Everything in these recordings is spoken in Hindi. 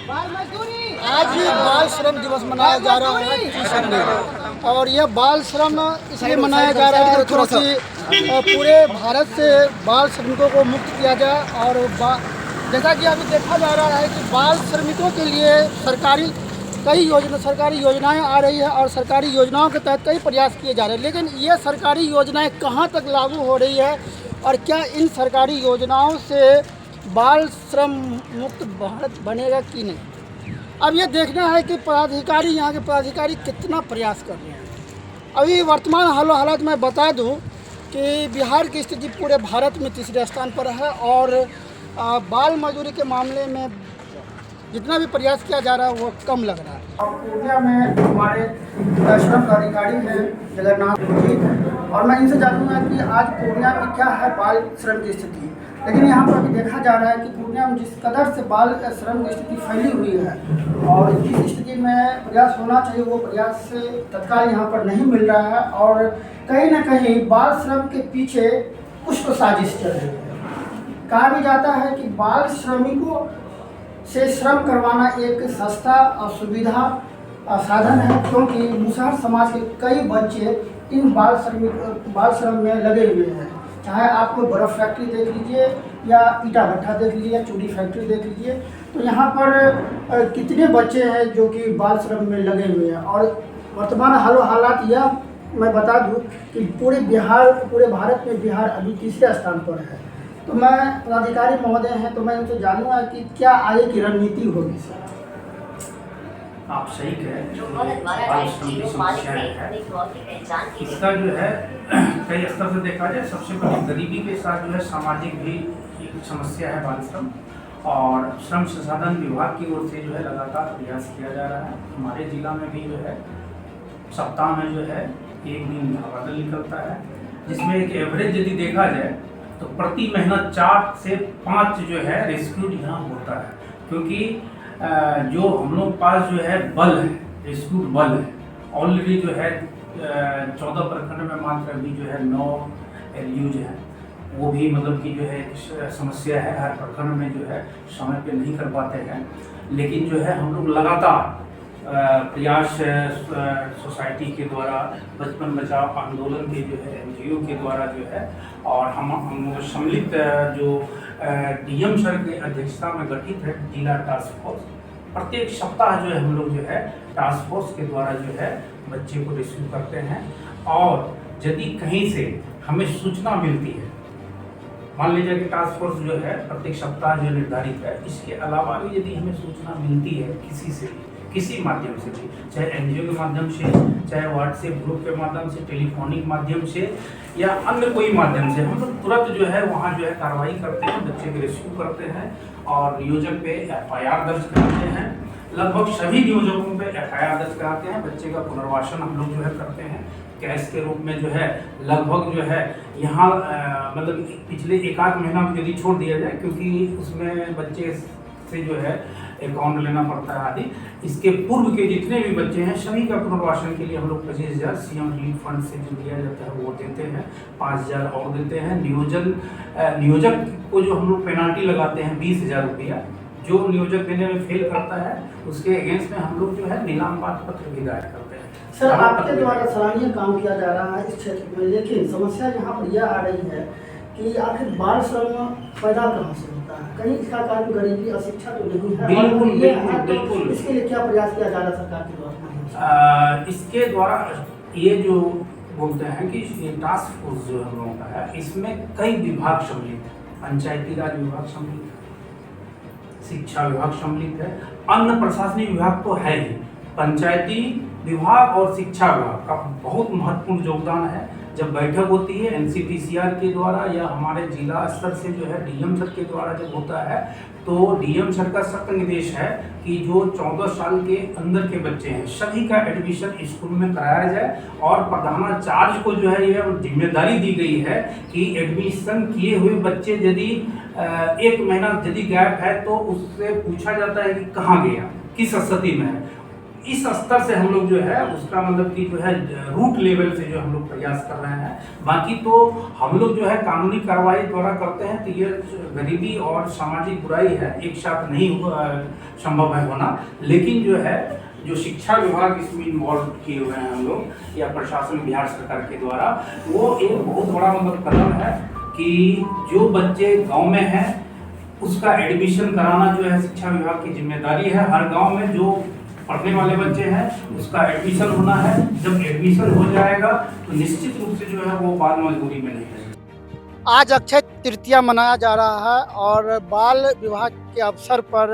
आज ही बाल श्रम दिवस मनाया जा रहा है 30 संडे, और यह बाल श्रम इसलिए मनाया जा रहा है क्योंकि पूरे भारत से बाल श्रमिकों को मुक्त किया जाए। और जैसा कि अभी देखा जा रहा है कि बाल श्रमिकों के लिए सरकारी योजनाएं आ रही है और सरकारी योजनाओं के तहत कई प्रयास किए जा रहे हैं, लेकिन ये सरकारी योजनाएं कहां तक लागू हो रही है और क्या इन सरकारी योजनाओं से बाल श्रम मुक्त भारत बनेगा कि नहीं। अब ये देखना है कि यहाँ के पदाधिकारी कितना प्रयास कर रहे हैं। अभी वर्तमान हालात में बता दूं कि बिहार की स्थिति पूरे भारत में तीसरे स्थान पर है और बाल मजदूरी के मामले में जितना भी प्रयास किया जा रहा है वो कम लग रहा है। और पूर्णिया में हमारे श्रम अधिकारी हैं जगन्नाथ जी, और मैं इनसे जानूंगा कि आज पूर्णिया में क्या है बाल श्रम की स्थिति। लेकिन यहाँ पर भी देखा जा रहा है कि पूर्णिया में जिस कदर से बाल श्रम की स्थिति फैली हुई है और जिस स्थिति में प्रयास होना चाहिए वो प्रयास तत्काल यहाँ पर नहीं मिल रहा है, और कहीं ना कहीं बाल श्रम के पीछे कुछ तो साजिश चल रही है। कहा भी जाता है कि बाल श्रमिकों से श्रम करवाना एक सस्ता और सुविधा साधन है, क्योंकि मुसहर समाज के कई बच्चे इन बाल श्रम में लगे हुए हैं। चाहे आप कोई बर्फ़ फैक्ट्री देख लीजिए या ईटा भट्टा देख लीजिए या चूड़ी फैक्ट्री देख लीजिए, तो यहाँ पर कितने बच्चे हैं जो कि बाल श्रम में लगे हुए हैं। और वर्तमान हालात यह मैं बता दूँ कि पूरे भारत में बिहार अभी तीसरे स्थान पर है। तो मैं पदाधिकारी महोदय हैं तो मैं उनसे जानूंगा कि क्या आगे की रणनीति होगी। सर आप सही कहें, बाल श्रम की समस्या है, इसका जो है कई स्तर से देखा जाए, सबसे पहले गरीबी के साथ जो है सामाजिक भी एक समस्या है बाल श्रम, और श्रम संसाधन विभाग की ओर से जो है लगातार प्रयास किया जा रहा है। हमारे जिला में भी जो है सप्ताह में जो है एक दिन बादल निकलता है, जिसमें एक एवरेज यदि देखा जाए तो प्रति महीना 4 से 5 जो है रेस्क्यूड यहाँ होता है, क्योंकि जो हम लोग पास जो है बल है, रेस्क्यूड बल है, ऑलरेडी जो है 14 प्रखंड में मात्र अभी जो है 9 एलयूज है, वो भी मतलब कि जो है एक समस्या है। हर प्रखंड में जो है समय पे नहीं कर पाते हैं, लेकिन जो है हम लोग लगातार प्रयास सोसाइटी के द्वारा, बचपन बचाओ आंदोलन के जो है एनजीओ के द्वारा जो है, और हम सम्मिलित जो डीएम सर की अध्यक्षता में गठित है जिला टास्क फोर्स, प्रत्येक सप्ताह जो है हम लोग जो है टास्क फोर्स के द्वारा जो है बच्चे को रिसीव करते हैं। और यदि कहीं से हमें सूचना मिलती है, मान लीजिए कि टास्क फोर्स जो है प्रत्येक सप्ताह जो निर्धारित है, इसके अलावा भी यदि हमें सूचना मिलती है किसी से भी, किसी माध्यम से भी, चाहे एनजीओ के माध्यम से, चाहे व्हाट्सएप ग्रुप के माध्यम से, टेलीफोनिक माध्यम से या अन्य कोई माध्यम से, हम लोग तुरंत जो है वहाँ जो है कार्रवाई करते हैं, बच्चे को रेस्क्यू करते हैं और नियोजक पे FIR दर्ज कराते हैं। लगभग सभी नियोजकों पे FIR दर्ज कराते हैं। बच्चे का पुनर्वासन हम लोग जो है करते हैं कैश के रूप में, जो है लगभग जो है यहाँ मतलब पिछले 1-8 महीना यदि छोड़ दिया जाए, क्योंकि उसमें बच्चे से जो है अकाउंट लेना पड़ता है आदि। इसके पूर्व के जितने भी बच्चे हैं सभी का पुनर्वासन के लिए हम लोग 25,000 सीएम रिलीफ फंड से जो दिया जाता है वो देते हैं, 5,000 और देते हैं। नियोजक को जो हम लोग पेनाल्टी लगाते हैं 20,000 रुपया, जो नियोजक देने में फेल करता है उसके अगेंस्ट में हम लोग जो है नीलाम पत्र भी दायर करते हैं। सर, आपके द्वारा सराहनीय काम किया जा रहा है इस क्षेत्र में, लेकिन समस्या यहाँ पर यह आ रही है कि आखिर बाल श्रम पैदा कहाँ से होता है? कहीं इसका कारण गरीबी, अशिक्षा तो नहीं है? बिल्कुल। इसके लिए क्या प्रयास किया जा रहा है सरकार के द्वारा? इसके द्वारा ये जो बोलते हैं कि टास्क फोर्स जो हम लोगों का है, इसमें कई विभाग सम्मिलित है। पंचायती राज विभाग सम्मिलित है, शिक्षा विभाग सम्मिलित है, अन्य प्रशासनिक विभाग तो है ही। पंचायती विभाग और शिक्षा विभाग का बहुत महत्वपूर्ण योगदान है। जब बैठक होती है NCTCR के द्वारा या हमारे जिला स्तर से जो है डीएम सर के द्वारा जब होता है, तो डीएम सर का सख्त निर्देश है कि जो 14 साल के अंदर के बच्चे हैं सभी का एडमिशन स्कूल में कराया जाए, और प्रधानाचार्य को जो है यह जिम्मेदारी दी गई है कि एडमिशन किए हुए बच्चे यदि 1 महीना यदि गैप है तो उससे पूछा जाता है कि कहाँ गया, किस स्थिति में है। इस स्तर से हम लोग जो है उसका मतलब कि जो है रूट लेवल से जो हम लोग प्रयास कर रहे हैं। बाकी तो हम लोग जो है कानूनी कार्रवाई द्वारा करते हैं, तो ये गरीबी और सामाजिक बुराई है, एक साथ नहीं संभव है होना। लेकिन जो है जो शिक्षा विभाग इसमें इन्वॉल्व किए हुए हैं हम लोग या प्रशासन बिहार सरकार के द्वारा, वो एक बहुत बड़ा मतलब कदम है कि जो बच्चे गाँव में हैं उसका एडमिशन कराना जो है शिक्षा विभाग की जिम्मेदारी है। हर गाँव में जो पढ़ने वाले बच्चे हैं उसका एडमिशन होना है। जब एडमिशन हो जाएगा तो निश्चित रूप से जो है वो बाल मजदूरी में नहीं रहेगा। आज अक्षय तृतीया मनाया जा रहा है और बाल विवाह के अवसर पर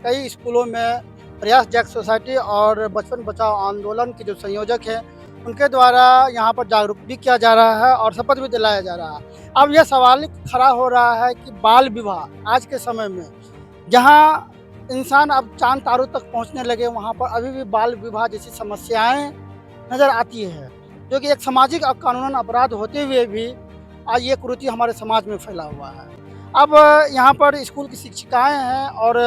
कई स्कूलों में प्रयास जैक सोसाइटी और बचपन बचाओ आंदोलन के जो संयोजक हैं उनके द्वारा यहाँ पर जागरूक भी किया जा रहा है और शपथ भी दिलाया जा रहा है। अब यह सवाल खड़ा हो रहा है कि बाल विवाह आज के समय में जहाँ इंसान अब चांद तारों तक पहुँचने लगे, वहाँ पर अभी भी बाल विवाह जैसी समस्याएं नज़र आती है, जो कि एक सामाजिक और कानूनन अपराध होते हुए भी आज ये कुरीति हमारे समाज में फैला हुआ है। अब यहाँ पर स्कूल की शिक्षिकाएं हैं और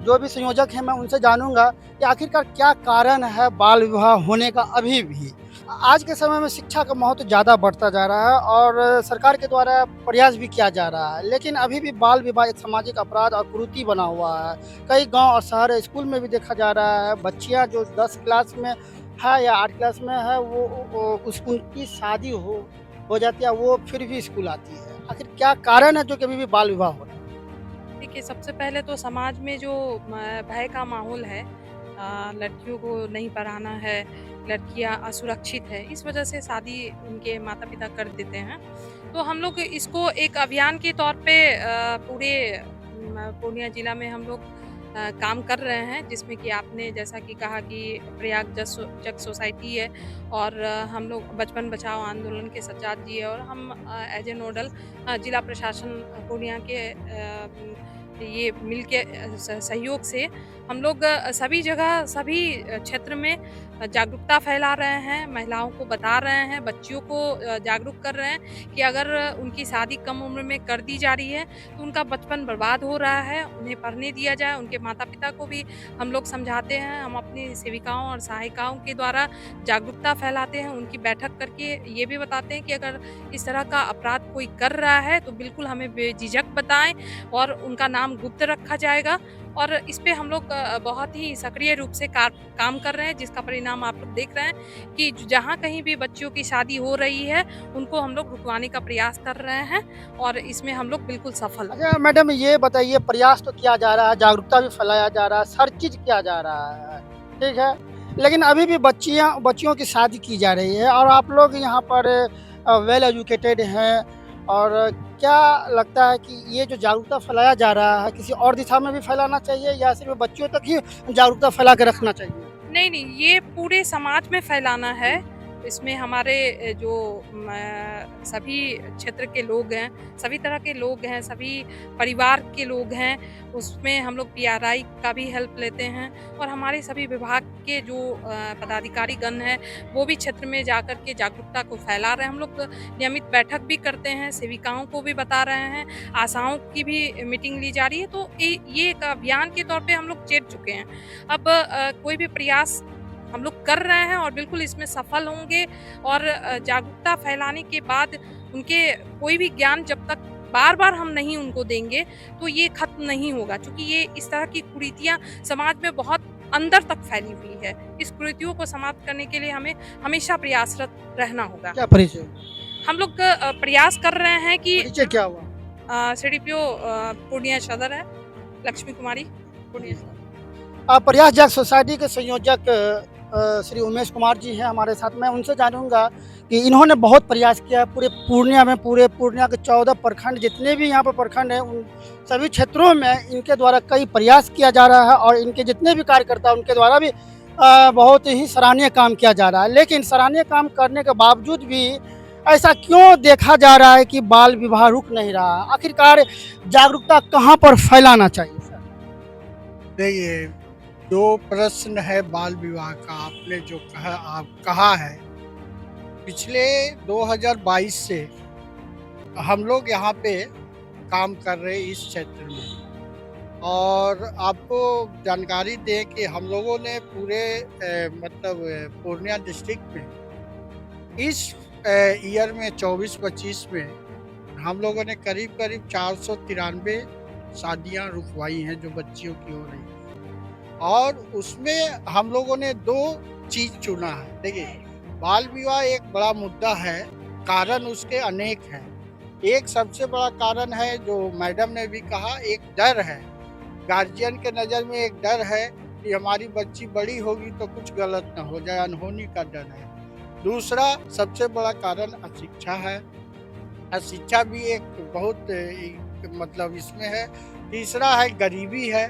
जो भी संयोजक हैं, मैं उनसे जानूंगा कि आखिरकार क्या कारण है बाल विवाह होने का अभी भी। आज के समय में शिक्षा का महत्व ज़्यादा बढ़ता जा रहा है और सरकार के द्वारा प्रयास भी किया जा रहा है, लेकिन अभी भी बाल विवाह एक सामाजिक अपराध और कुरीति बना हुआ है। कई गाँव और शहर स्कूल में भी देखा जा रहा है, बच्चियाँ जो 10 क्लास में है या 8 क्लास में है वो उनकी शादी हो जाती है, वो फिर भी स्कूल आती है। आखिर क्या कारण है जो कि अभी भी बाल विवाह हो रहा है? देखिए, सबसे पहले तो समाज में जो भय का माहौल है, लड़कियों को नहीं पढ़ाना है, लड़कियां असुरक्षित है, इस वजह से शादी उनके माता पिता कर देते हैं। तो हम लोग इसको एक अभियान के तौर पे पूरे पूर्णिया जिला में हम लोग काम कर रहे हैं, जिसमें कि आपने जैसा कि कहा कि प्रयाग जग सोसाइटी है और हम लोग बचपन बचाओ आंदोलन के सज्जाद जी है और हम एज ए नोडल जिला प्रशासन पूर्णिया के ये मिल के सहयोग से हम लोग सभी जगह सभी क्षेत्र में जागरूकता फैला रहे हैं, महिलाओं को बता रहे हैं, बच्चियों को जागरूक कर रहे हैं कि अगर उनकी शादी कम उम्र में कर दी जा रही है तो उनका बचपन बर्बाद हो रहा है, उन्हें पढ़ने दिया जाए। उनके माता पिता को भी हम लोग समझाते हैं, हम अपनी सेविकाओं और सहायिकाओं के द्वारा जागरूकता फैलाते हैं, उनकी बैठक करके ये भी बताते हैं कि अगर इस तरह का अपराध कोई कर रहा है तो बिल्कुल हमें बेझिझक बताएं और उनका नाम गुप्त रखा जाएगा। और इस पे हम लोग बहुत ही सक्रिय रूप से काम कर रहे हैं, जिसका परिणाम आप लोग देख रहे हैं कि जहाँ कहीं भी बच्चियों की शादी हो रही है उनको हम लोग रुकवाने का प्रयास कर रहे हैं और इसमें हम लोग बिल्कुल सफल हैं। अच्छा मैडम, ये बताइए, प्रयास तो किया जा रहा है, जागरूकता भी फैलाया जा रहा है, हर चीज़ किया जा रहा है, ठीक है, लेकिन अभी भी बच्चियों की शादी की जा रही है और आप लोग यहाँ पर वेल एजुकेटेड हैं और क्या लगता है कि ये जो जागरूकता फैलाया जा रहा है किसी और दिशा में भी फैलाना चाहिए या सिर्फ बच्चियों तक ही जागरूकता फैला के रखना चाहिए? नहीं, नहीं, ये पूरे समाज में फैलाना है। इसमें हमारे जो सभी क्षेत्र के लोग हैं, सभी तरह के लोग हैं, सभी परिवार के लोग हैं, उसमें हम लोग पीआरआई का भी हेल्प लेते हैं और हमारे सभी विभाग के जो पदाधिकारीगण हैं, वो भी क्षेत्र में जाकर के जागरूकता को फैला रहे हैं। हम लोग नियमित बैठक भी करते हैं, सेविकाओं को भी बता रहे हैं, आशाओं की भी मीटिंग ली जा रही है। तो ये एक अभियान के तौर पे हम लोग चेत चुके हैं। अब कोई भी प्रयास हम लोग कर रहे हैं और बिल्कुल इसमें सफल होंगे और जागरूकता फैलाने के बाद उनके कोई भी ज्ञान जब तक बार-बार हम नहीं उनको देंगे तो ये खत्म नहीं होगा, क्योंकि ये इस तरह की कुरीतियाँ समाज में बहुत अंदर तक फैली हुई है। इस कुरीतियों को समाप्त करने के लिए हमें हमेशा प्रयासरत रहना होगा। क्या परिचय? हम लोग प्रयास कर रहे हैं कि परिचय क्या हुआ? सीडीपीओ पूर्णिया सदर है, लक्ष्मी कुमारी पूर्णिया सदर। प्रयास जैक सोसाइटी के संयोजक श्री उमेश कुमार जी हैं हमारे साथ। मैं उनसे जानूंगा कि इन्होंने बहुत प्रयास किया है पूरे पूर्णिया में, पूरे पूर्णिया के 14 प्रखंड जितने भी यहाँ पर प्रखंड हैं उन सभी क्षेत्रों में इनके द्वारा कई प्रयास किया जा रहा है और इनके जितने भी कार्यकर्ता हैं उनके द्वारा भी बहुत ही सराहनीय काम किया जा रहा है। लेकिन सराहनीय काम करने के बावजूद भी ऐसा क्यों देखा जा रहा है कि बाल विवाह रुक नहीं रहा? आखिरकार जागरूकता कहाँ पर फैलाना चाहिए सर? देखिए, जो प्रश्न है बाल विवाह का, आपने जो कहा है, पिछले 2022 से हम लोग यहाँ पे काम कर रहे हैं इस क्षेत्र में और आपको जानकारी दें कि हम लोगों ने पूरे पूर्णिया डिस्ट्रिक्ट में इस ईयर में 24-25 में हम लोगों ने करीब 493 शादियां रुकवाई हैं जो बच्चियों की हो रही हैं। और उसमें हम लोगों ने 2 चीज़ चुना है। देखिए, बाल विवाह एक बड़ा मुद्दा है, कारण उसके अनेक हैं। एक सबसे बड़ा कारण है जो मैडम ने भी कहा, एक डर है। गार्जियन के नज़र में एक डर है कि हमारी बच्ची बड़ी होगी तो कुछ गलत ना हो जाए, अनहोनी का डर है। दूसरा सबसे बड़ा कारण अशिक्षा है। अशिक्षा भी एक बहुत मतलब इसमें है। तीसरा है गरीबी है।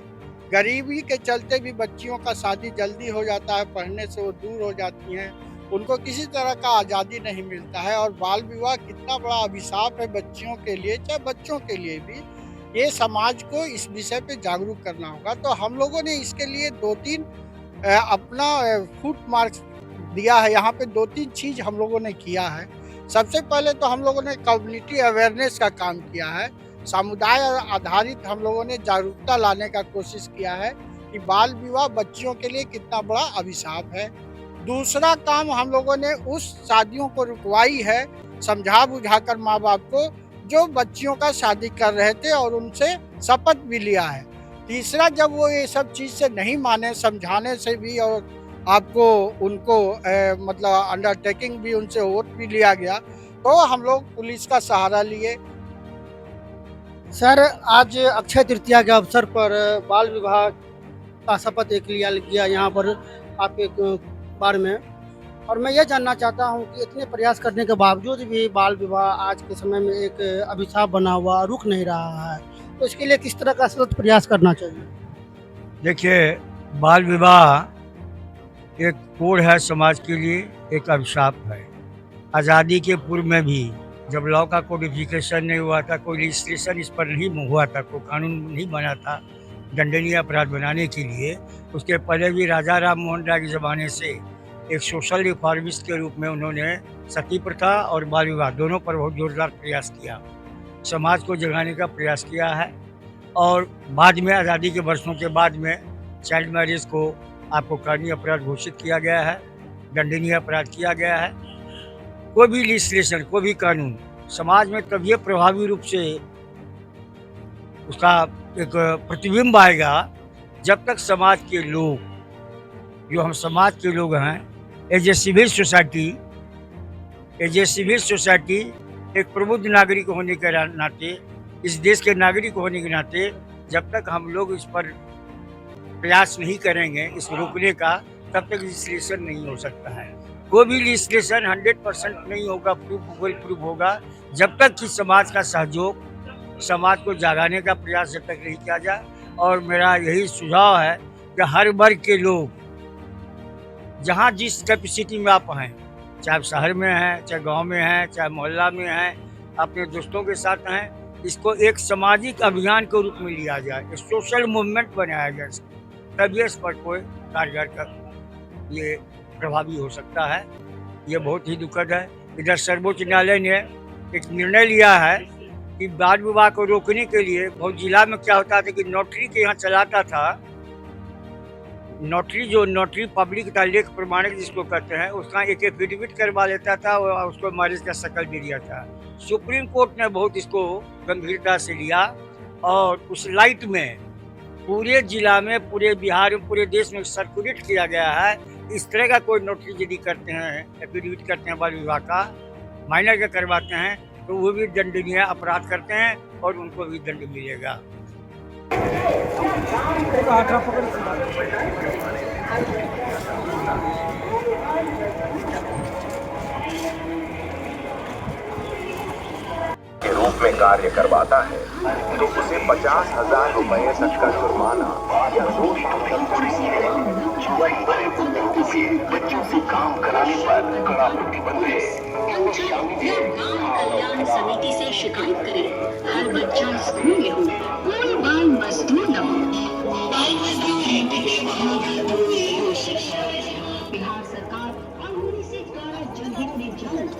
गरीबी के चलते भी बच्चियों का शादी जल्दी हो जाता है, पढ़ने से वो दूर हो जाती हैं, उनको किसी तरह का आज़ादी नहीं मिलता है। और बाल विवाह कितना बड़ा अभिशाप है बच्चियों के लिए, चाहे बच्चों के लिए भी। ये समाज को इस विषय पे जागरूक करना होगा। तो हम लोगों ने इसके लिए 2-3 अपना फुट मार्क्स दिया है। यहाँ पे 2-3 चीज़ हम लोगों ने किया है। सबसे पहले तो हम लोगों ने कम्युनिटी अवेयरनेस का काम किया है। समुदाय आधारित हम लोगों ने जागरूकता लाने का कोशिश किया है कि बाल विवाह बच्चियों के लिए कितना बड़ा अभिशाप है। दूसरा काम हम लोगों ने उस शादियों को रुकवाई है, समझा बुझाकर माँ बाप को, जो बच्चियों का शादी कर रहे थे और उनसे शपथ भी लिया है। तीसरा, जब वो ये सब चीज़ से नहीं माने, समझाने से भी और आपको उनको मतलब अंडरटेकिंग भी उनसे वोट भी लिया गया, तो हम लोग पुलिस का सहारा लिए। सर, आज अक्षय तृतीया के अवसर पर बाल विवाह का शपथ एक लिया गया यहाँ पर आपके बार में, और मैं ये जानना चाहता हूँ कि इतने प्रयास करने के बावजूद भी बाल विवाह आज के समय में एक अभिशाप बना हुआ रुक नहीं रहा है, तो इसके लिए किस तरह का सतत प्रयास करना चाहिए? देखिए, बाल विवाह एक कोड है समाज के लिए, एक अभिशाप है। आज़ादी के पूर्व में भी जब लॉ का कोडिफिकेशन नहीं हुआ था, कोई रजिस्ट्रेशन इस पर नहीं हुआ था, कोई कानून नहीं बना था दंडनीय अपराध बनाने के लिए, उसके पहले भी राजा राम मोहन राय के ज़माने से एक सोशल रिफॉर्मिस्ट के रूप में उन्होंने सती प्रथा और बाल विवाह दोनों पर बहुत जोरदार प्रयास किया, समाज को जगाने का प्रयास किया है। और बाद में आज़ादी के वर्षों के बाद में चाइल्ड मैरिज को आपको कानूनी अपराध घोषित किया गया है, दंडनीय अपराध किया गया है। कोई भी लेजिस्लेशन, कोई भी कानून समाज में तभी प्रभावी रूप से उसका एक प्रतिबिंब आएगा जब तक समाज के लोग, जो हम समाज के लोग हैं, एज ए सिविल सोसाइटी एक प्रबुद्ध नागरिक होने के नाते, इस देश के नागरिक होने के नाते, जब तक हम लोग इस पर प्रयास नहीं करेंगे इसको रोकने का, तब तक लेजिस्लेशन नहीं हो सकता है। कोई भी लेजिस्लेशन 100% नहीं होगा, प्रूफ होगा जब तक कि समाज का सहयोग, समाज को जगाने का प्रयास जब तक नहीं किया जाए। और मेरा यही सुझाव है कि हर वर्ग के लोग, जहाँ जिस कैपेसिटी में आप हैं, चाहे आप शहर में हैं, चाहे गांव में हैं, चाहे मोहल्ला में हैं, अपने दोस्तों के साथ हैं, इसको एक सामाजिक अभियान के रूप में लिया जाए, एक सोशल मूवमेंट बनाया जाए, तभी इस पर कोई कारगर कर ये प्रभावी हो सकता है। ये बहुत ही दुखद है। इधर सर्वोच्च न्यायालय ने एक निर्णय लिया है कि बाल विवाह को रोकने के लिए, बहुत जिला में क्या होता था कि नोटरी के यहाँ चलाता था, नोटरी पब्लिक का लेख प्रमाणक जिसको कहते हैं, उसका एक एफिडेविट करवा लेता था और उसको मैरिज का शक्ल भी दिया था। सुप्रीम कोर्ट ने बहुत इसको गंभीरता से लिया और उस लाइट में पूरे जिला में, पूरे बिहार में, पूरे देश में सर्कुलेट किया गया है। इस तरह का कोई नोटरी यदि करते हैं, एफिडेविट करते हैं बाल विवाह का, माइनर का करवाते हैं, तो वो भी दंडनीय अपराध करते हैं और उनको भी दंड मिलेगा। के रूप में कार्य करवाता है तो उसे 50,000 रुपए तक का जुर्माना या 2 बच्चों से काम कराने पर कड़ा प्रतिबंध है। कल्याण समिति से शिकायत करें। हर बच्चा स्कूल में हो, कोई बाल मजदूर न हो। बिहार सरकार और यूनिसेफ द्वारा जनहित में जल्द